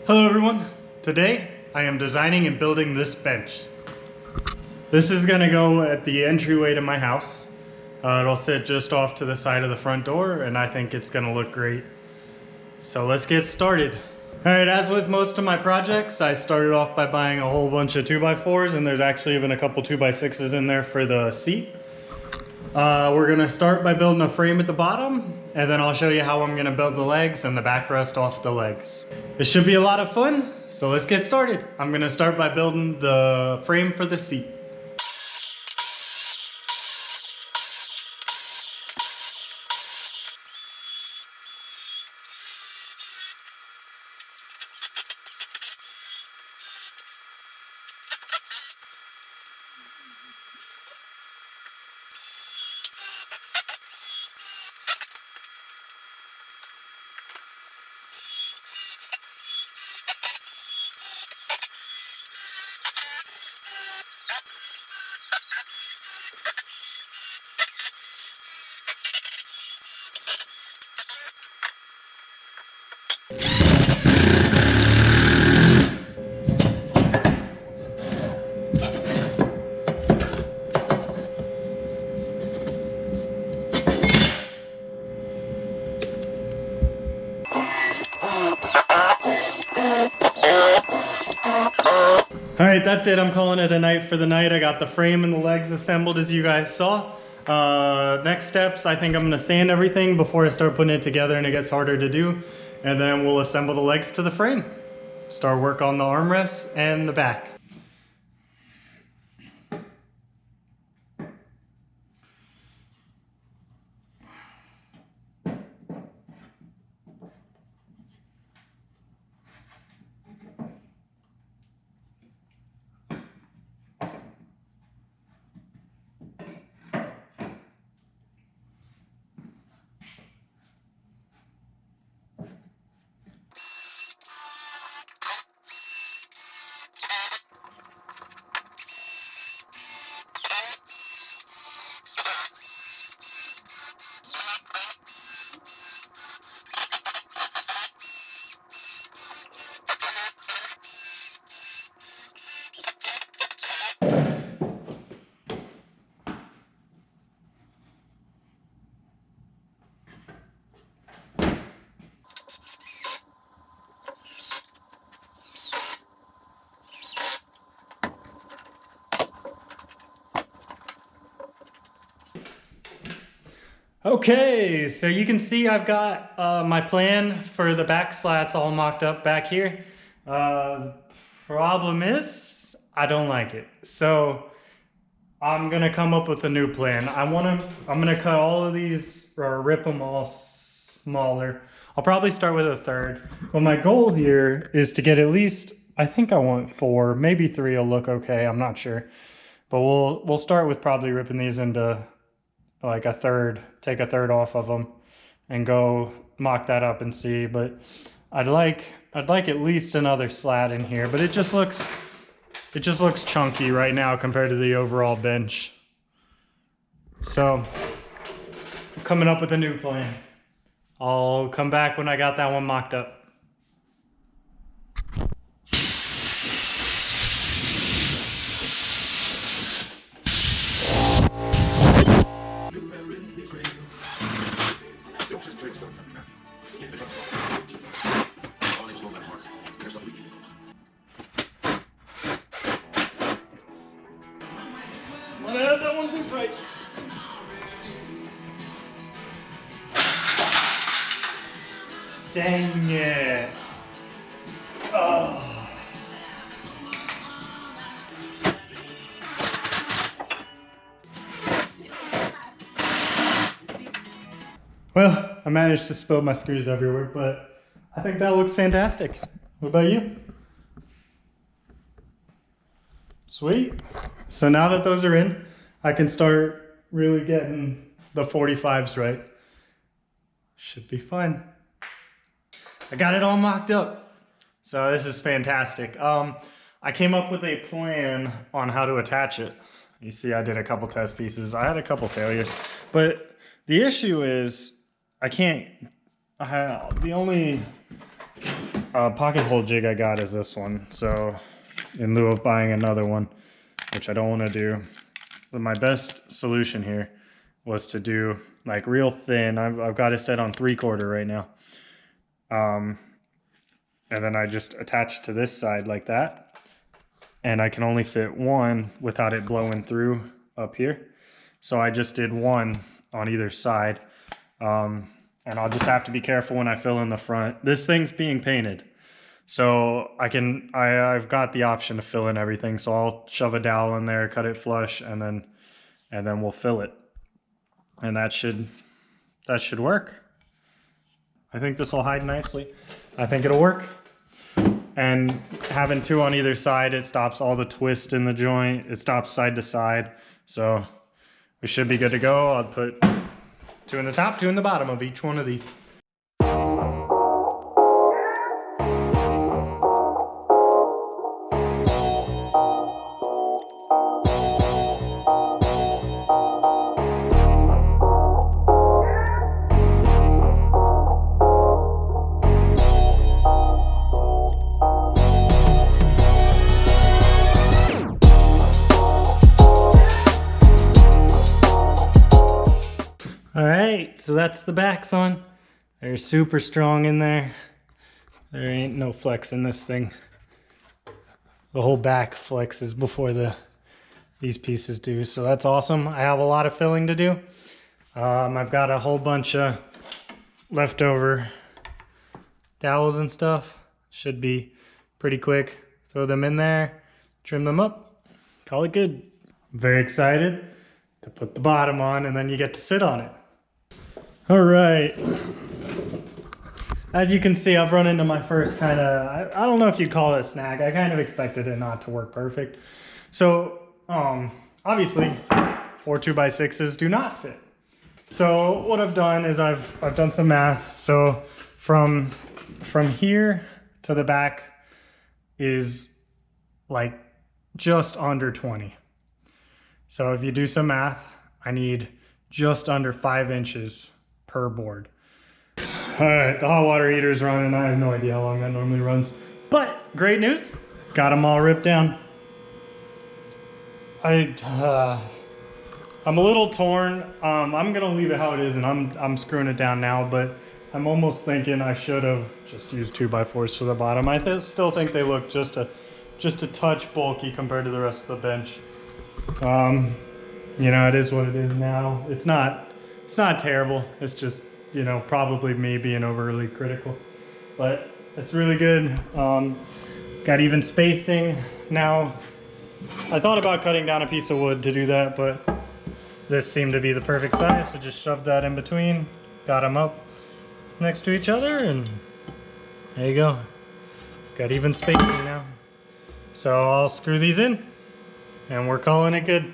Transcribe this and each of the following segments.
Hello everyone. Today I am designing and building this bench. This is gonna go at the entryway to my house. It'll sit just off to the side of the front door and I think it's gonna look great. So let's get started. Alright, as with most of my projects, I started off by buying a whole bunch of 2x4s and there's actually even a couple 2x6s in there for the seat. We're gonna start by building a frame at the bottom, and then I'll show you how I'm gonna build the legs and the backrest off the legs. It should be a lot of fun, so let's get started. I'm gonna start by building the frame for the seat. Alright, that's it. I'm calling it a night for the night. I got the frame and the legs assembled as you guys saw. Next steps, I think I'm going to sand everything before I start putting it together and it gets harder to do. And then we'll assemble the legs to the frame. Start work on the armrests and the back. Okay, so you can see I've got my plan for the back slats all mocked up back here. Problem is, I don't like it. So I'm gonna come up with a new plan. I'm gonna cut all of these or rip them all smaller. I'll probably start with a third. But my goal here is to get at least, I think I want 4, maybe 3 will look okay, I'm not sure. But we'll start with probably ripping these into like a third, take a third off of them and go mock that up and see. But I'd like at least another slat in here, but it just looks chunky right now compared to the overall bench. So I'm coming up with a new plan. I'll come back when I got that one mocked up. That one too tight. Dang it. Oh. Well, I managed to spill my screws everywhere, but I think that looks fantastic. What about you? Sweet. So now that those are in, I can start really getting the 45s right. Should be fun. I got it all mocked up. So this is fantastic. I came up with a plan on how to attach it. You see I did a couple test pieces. I had a couple failures, but the issue is I can't, the only pocket hole jig I got is this one. So in lieu of buying another one, which I don't want to do, my best solution here was to do like real thin. I've got it set on 3/4 right now. And then I just attach it to this side like that. And I can only fit one without it blowing through up here. So I just did one on either side. And I'll just have to be careful when I fill in the front. This thing's being painted. So I've got the option to fill in everything. So I'll shove a dowel in there, cut it flush, and then we'll fill it. And that should work. I think this will hide nicely. I think it'll work. And having two on either side, it stops all the twist in the joint. It stops side to side. So we should be good to go. I'll put two in the top, two in the bottom of each one of these. So that's the backs on. They're super strong in there. There ain't no flex in this thing. The whole back flexes before these pieces do. So that's awesome. I have a lot of filling to do. I've got a whole bunch of leftover dowels and stuff. Should be pretty quick. Throw them in there, trim them up, call it good. I'm very excited to put the bottom on, and then you get to sit on it. All right, as you can see, I've run into my first kind of, I don't know if you'd call it a snag. I kind of expected it not to work perfect. So obviously 4 2x6s do not fit. So what I've done is I've done some math. So from here to the back is like just under 20. So if you do some math, I need just under 5 inches per board. All right, the hot water heater is running. I have no idea how long that normally runs, but great news, got them all ripped down. I'm a little torn. I'm gonna leave it how it is, and I'm screwing it down now, but I'm almost thinking I should have just used 2x4s for the bottom. I still think they look just a touch bulky compared to the rest of the bench. You know, it is what it is now. It's not terrible. It's just, you know, probably me being overly critical, but it's really good. Got even spacing now. I thought about cutting down a piece of wood to do that, but this seemed to be the perfect size. So just shoved that in between, got them up next to each other, and there you go. Got even spacing now. So I'll screw these in and we're calling it good.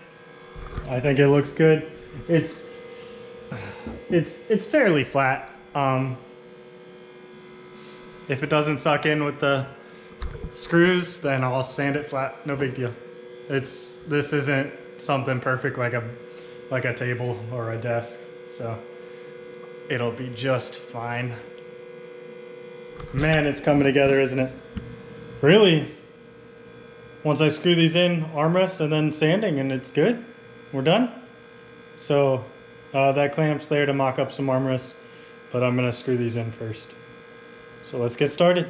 I think it looks good. It's fairly flat. If it doesn't suck in with the screws, then I'll sand it flat. No big deal. This isn't something perfect like a table or a desk, so it'll be just fine. Man, it's coming together, isn't it? Really? Once I screw these in, armrests and then sanding, and it's good. We're done. So that clamp's there to mock up some armrests, but I'm gonna screw these in first. So let's get started.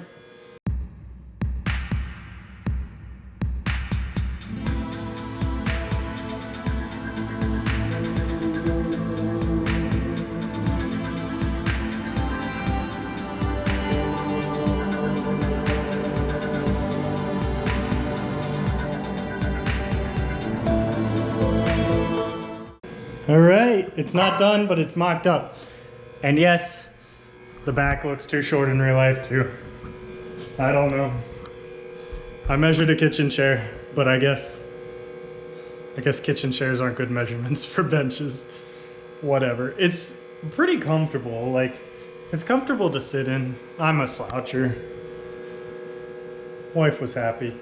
All right, it's not done, but it's mocked up. And yes, the back looks too short in real life too. I don't know. I measured a kitchen chair, but I guess kitchen chairs aren't good measurements for benches. Whatever. It's pretty comfortable. Like, it's comfortable to sit in. I'm a sloucher. Wife was happy.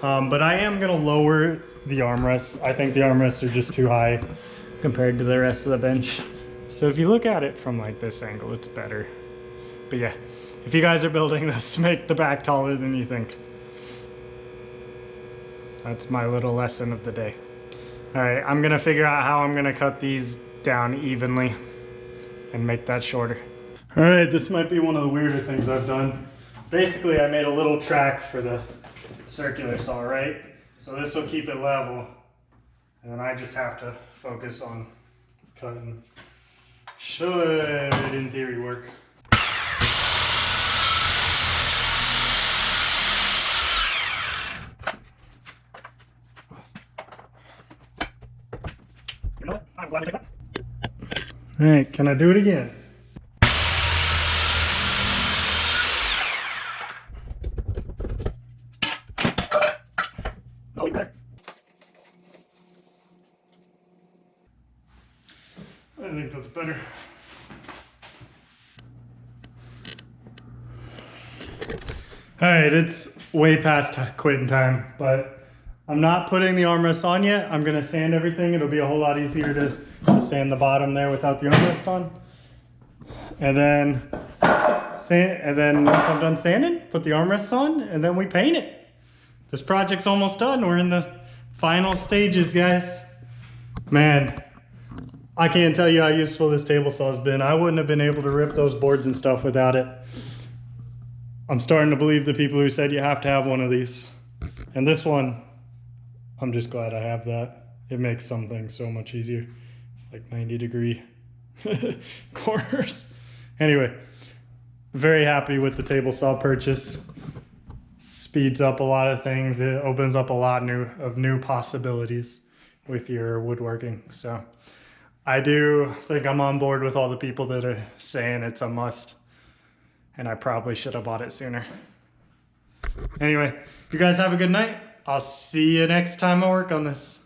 But I am gonna lower the armrests. I think the armrests are just too high compared to the rest of the bench. So if you look at it from like this angle, it's better. But yeah, If you guys are building this, make the back taller than you think. That's my little lesson of the day. All right, I'm gonna figure out how I'm gonna cut these down evenly and make that shorter. All right, this might be one of the weirder things I've done. Basically, I made a little track for the circular saw, right? So this will keep it level. And then I just have to focus on cutting. Should, in theory, work. You know what? I'm glad I took that. All right, can I do it again? Oh, there. I think that's better. All right, it's way past quitting time, but I'm not putting the armrest on yet. I'm gonna sand everything. It'll be a whole lot easier to sand the bottom there without the armrest on. And then once I'm done sanding, put the armrests on, and then we paint it. This project's almost done. We're in the final stages, guys. Man, I can't tell you how useful this table saw has been. I wouldn't have been able to rip those boards and stuff without it. I'm starting to believe the people who said you have to have one of these. And this one, I'm just glad I have that. It makes some things so much easier. Like 90-degree corners. Anyway, very happy with the table saw purchase. Speeds up a lot of things. It opens up a lot of new possibilities with your woodworking. So I do think I'm on board with all the people that are saying it's a must. And I probably should have bought it sooner. Anyway, you guys have a good night. I'll see you next time I work on this.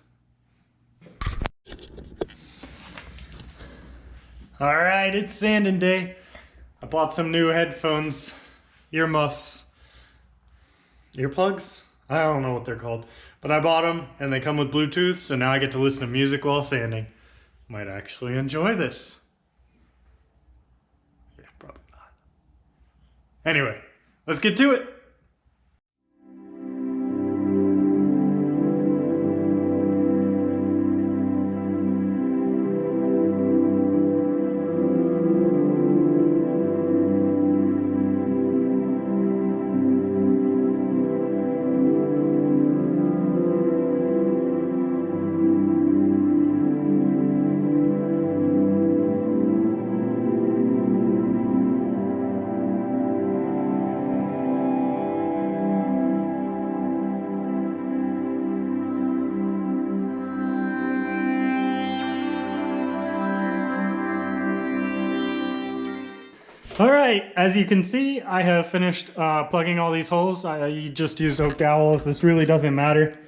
All right, it's sanding day. I bought some new headphones, earmuffs, earplugs? I don't know what they're called. But I bought them and they come with Bluetooth, so now I get to listen to music while sanding. Might actually enjoy this. Yeah, probably not. Anyway, let's get to it. All right, as you can see, I have finished plugging all these holes. I just used oak dowels. This really doesn't matter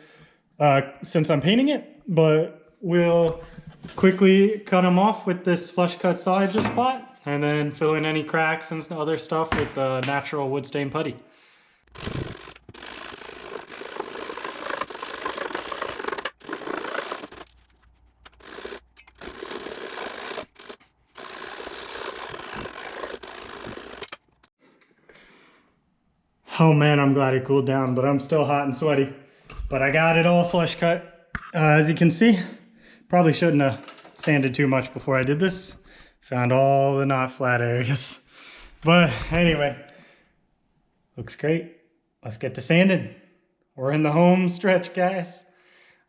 since I'm painting it, but we'll quickly cut them off with this flush cut saw I just bought, and then fill in any cracks and other stuff with the natural wood stain putty. Oh man, I'm glad it cooled down, but I'm still hot and sweaty. But I got it all flush cut. As you can see, probably shouldn't have sanded too much before I did this. Found all the not flat areas. But anyway, looks great. Let's get to sanding. We're in the home stretch, guys.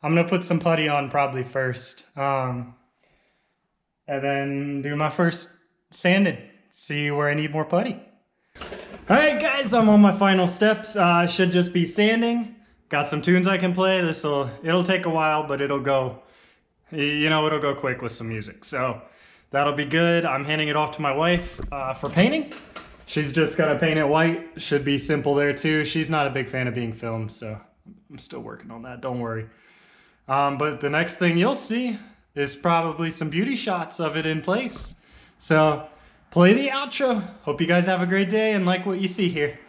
I'm gonna put some putty on probably first. And then do my first sanding. See where I need more putty. All right, guys, I'm on my final steps. Should just be sanding. Got some tunes I can play. It'll take a while, but it'll go, it'll go quick with some music. So that'll be good. I'm handing it off to my wife for painting. She's just gonna paint it white. Should be simple there too. She's not a big fan of being filmed, so I'm still working on that, don't worry. But the next thing you'll see is probably some beauty shots of it in place. So play the outro. Hope you guys have a great day and like what you see here.